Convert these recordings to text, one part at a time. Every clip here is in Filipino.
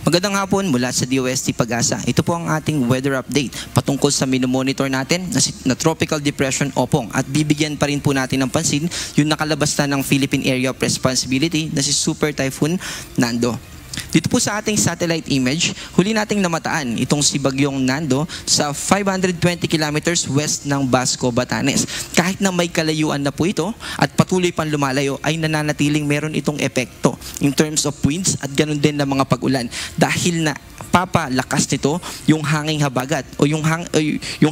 Magandang hapon mula sa DOST Pag-asa. Ito po ang ating weather update patungkol sa minomonitor natin na Tropical Depression Opong, at bibigyan pa rin po natin ng pansin yung nakalabas na ng Philippine Area of Responsibility na si Super Typhoon Nando. Dito po sa ating satellite image, huli nating namataan itong si Bagyong Nando sa 520 kilometers west ng Basco, Batanes. Kahit na may kalayuan na po ito at patuloy pang lumalayo, ay nananatiling meron itong epekto in terms of winds at ganun din na mga pag-ulan, dahil na papalakas nito yung hanging habagat o yung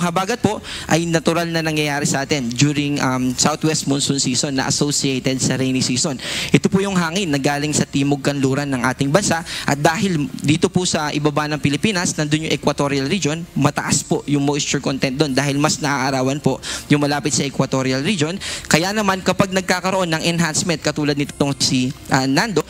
habagat po ay natural na nangyayari sa atin during southwest monsoon season na associated sa rainy season. Ito po yung hangin na galing sa timog kanluran ng ating bansa, at dahil dito po sa ibaba ng Pilipinas, nandun yung equatorial region, mataas po yung moisture content doon dahil mas naaarawan po yung malapit sa equatorial region. Kaya naman kapag nagkakaroon ng enhancement katulad nitong si Nando,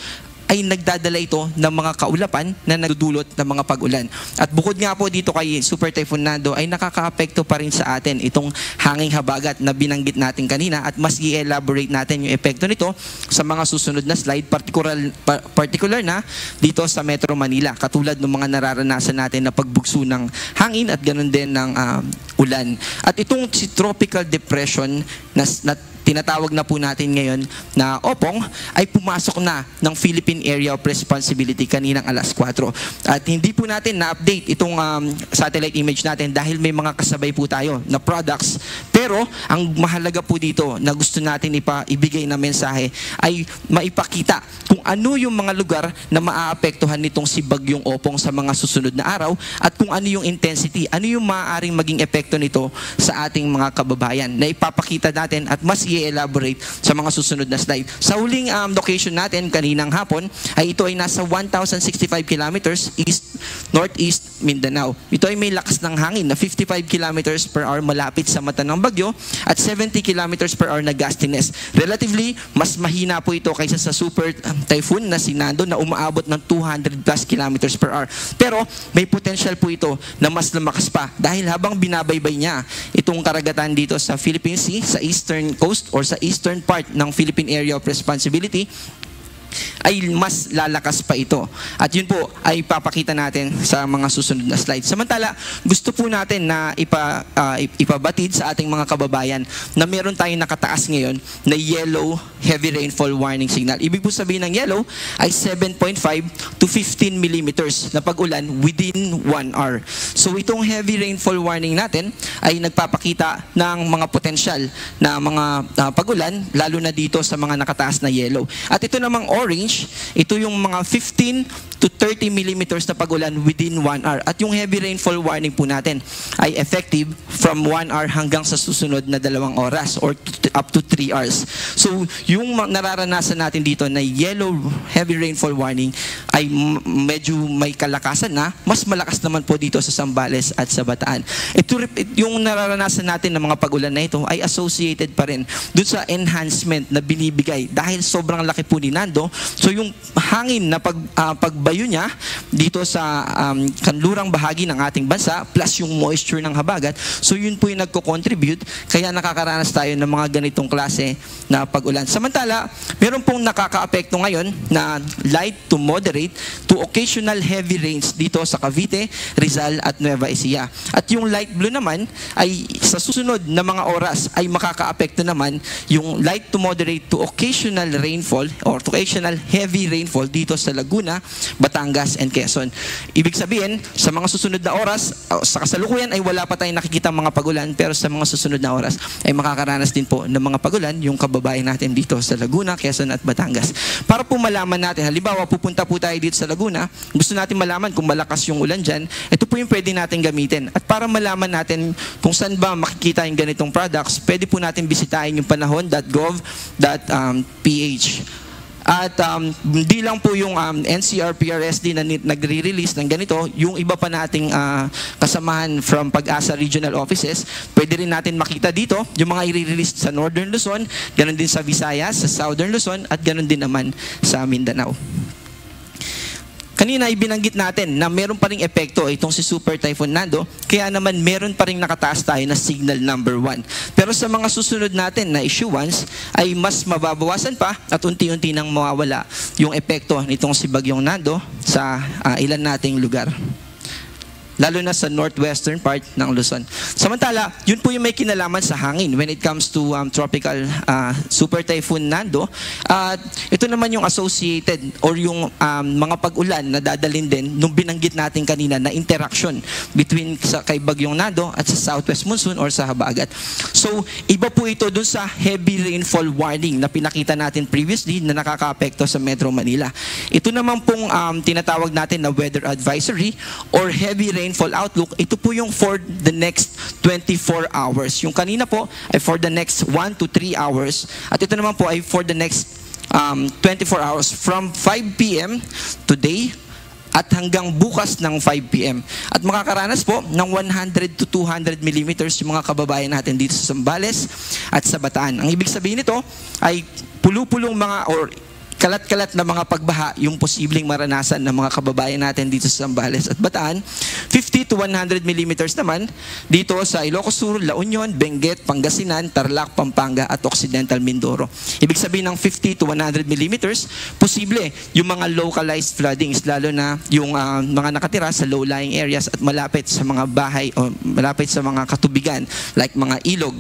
ay nagdadala ito ng mga kaulapan na nagdudulot ng mga pag-ulan. At bukod nga po dito kay Super Typhoon Nando, ay nakaka-apekto pa rin sa atin itong hanging habagat na binanggit natin kanina, at mas i-elaborate natin yung epekto nito sa mga susunod na slide, particular na dito sa Metro Manila, katulad ng mga nararanasan natin na pagbugso ng hangin at ganun din ng ulan. At itong si Tropical Depression na tinatawag na po natin ngayon na Opong ay pumasok na ng Philippine Area of Responsibility kaninang alas 4. At hindi po natin na-update itong satellite image natin dahil may mga kasabay po tayo na products. Pero ang mahalaga po dito na gusto natin ibigay na mensahe ay maipakita kung ano yung mga lugar na maaapektuhan nitong si Bagyong Opong sa mga susunod na araw, at kung ano yung intensity, ano yung maaaring maging epekto nito sa ating mga kababayan na ipapakita natin at mas i-elaborate sa mga susunod na slide. Sa huling location natin kaninang hapon ay ito ay nasa 1,065 kilometers northeast Mindanao. Ito ay may lakas ng hangin na 55 kilometers per hour malapit sa mata ng bagyo at 70 kilometers per hour na gustiness. Relatively, mas mahina po ito kaysa sa Super Typhoon na si Nando na umaabot ng 200 plus kilometers per hour. Pero may potential po ito na mas lumakas pa dahil habang binabaybay niya itong karagatan dito sa Philippine Sea, sa eastern coast or sa eastern part ng Philippine Area of Responsibility, ay mas lalakas pa ito. At yun po ay papakita natin sa mga susunod na slides. Samantala, gusto po natin na ipabatid sa ating mga kababayan na meron tayong nakataas ngayon na yellow heavy rainfall warning signal. Ibig po sabihin ng yellow ay 7.5 to 15 millimeters na pag-ulan within 1 hour. So itong heavy rainfall warning natin ay nagpapakita ng mga potensyal na mga pag-ulan, lalo na dito sa mga nakataas na yellow. At ito namang orange, ito yung mga 15 to 30 millimeters na pag-ulan within 1 hour. At yung heavy rainfall warning po natin ay effective from 1 hour hanggang sa susunod na 2 oras or up to 3 hours. So yung nararanasan natin dito na yellow heavy rainfall warning ay medyo may kalakasan na, mas malakas naman po dito sa Zambales at sa Bataan. Yung nararanasan natin ng mga pag-ulan na ito ay associated pa rin dun sa enhancement na binibigay dahil sobrang laki po ni Nando. So yung hangin na pagbayo niya dito sa kanlurang bahagi ng ating bansa plus yung moisture ng habagat, so yun po yung nagko-contribute kaya nakakaranas tayo ng mga ganitong klase na pag-ulan. Samantala, meron pong nakakaapekto ngayon na light to moderate to occasional heavy rains dito sa Cavite, Rizal at Nueva Ecija. At yung light blue naman ay sa susunod na mga oras ay makakaapekto naman yung light to moderate to occasional rainfall or to occasional heavy rainfall dito sa Laguna, Batangas and Quezon. Ibig sabihin, sa mga susunod na oras, sa kasalukuyan ay wala pa tayong nakikita mga pag-ulan, pero sa mga susunod na oras ay makakaranas din po ng mga pag-ulan yung kababayan natin dito sa Laguna, Quezon at Batangas. Para po malaman natin, halimbawa pupunta po tayo dito sa Laguna, gusto natin malaman kung malakas yung ulan dyan, ito po yung pwede natin gamitin. At para malaman natin kung saan ba makikita yung ganitong products, pwede po natin bisitahin yung panahon.gov.ph. At hindi lang po yung NCR-PRSD na nagre-release ng ganito, yung iba pa nating kasamahan from Pag-asa Regional Offices, pwede rin natin makita dito yung mga i-release sa Northern Luzon, ganun din sa Visayas, sa Southern Luzon, at ganun din naman sa Mindanao. Kanina ibinanggit natin na meron pa ring epekto itong si Super Typhoon Nando, kaya naman meron pa ring nakataas tayo na signal number 1. Pero sa mga susunod natin na issuance ay mas mababawasan pa at unti-unti nang mawawala yung epekto nitong si Bagyong Nando sa ilan nating lugar, lalo na sa northwestern part ng Luzon. Samantala, yun po yung may kinalaman sa hangin when it comes to tropical Super Typhoon Nando. Ito naman yung associated or yung mga pag-ulan na dadalhin din nung binanggit natin kanina na interaction between kay Bagyong Nando at sa southwest monsoon or sa habagat. So, iba po ito dun sa heavy rainfall warning na pinakita natin previously na nakaka-apekto sa Metro Manila. Ito naman pong tinatawag natin na weather advisory or heavy rainfall outlook. Ito po yung for the next 24 hours. Yung kanina po ay for the next 1 to 3 hours. At ito naman po ay for the next 24 hours from 5 p.m. today at hanggang bukas ng 5 p.m. At makakaranas po ng 100 to 200 millimeters yung mga kababayan natin dito sa Zambales at sa Bataan. Ang ibig sabihin nito ay pulu-pulong mga or kalat-kalat na mga pagbaha yung posibleng maranasan ng mga kababayan natin dito sa Zambales at Bataan. 50 to 100 millimeters naman dito sa Ilocos Sur, La Union, Benguet, Pangasinan, Tarlac, Pampanga at Occidental Mindoro. Ibig sabihin ng 50 to 100 millimeters, posible yung mga localized floodings, lalo na yung mga nakatira sa low-lying areas at malapit sa mga bahay o malapit sa mga katubigan like mga ilog.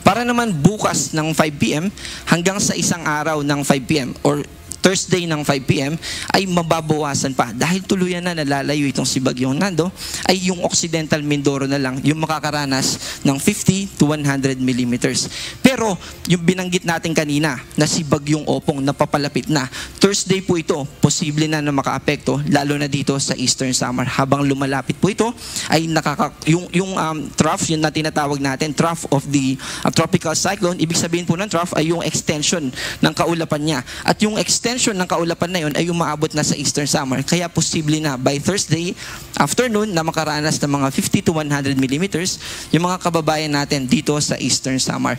Para naman bukas ng 5 p.m. hanggang sa isang araw ng 5 p.m. or Thursday ng 5 p.m. ay mababawasan pa dahil tuluyan na nalalayo itong si Bagyong Nando, ay yung Occidental Mindoro na lang yung makakaranas ng 50 to 100 millimeters. Pero yung binanggit natin kanina na si Bagyong Opong napapalapit na, Thursday po ito, posible na makaapekto lalo na dito sa Eastern Samar. Habang lumalapit po ito, ay yung trough, yung na tinatawag natin, trough of the tropical cyclone, ibig sabihin po ng trough ay yung extension ng kaulapan niya. At yung extension ng kaulapan na yun ay umaabot na sa Eastern Samar. Kaya posible na by Thursday afternoon na makaranas ng mga 50 to 100 millimeters yung mga kababayan natin dito sa Eastern Samar.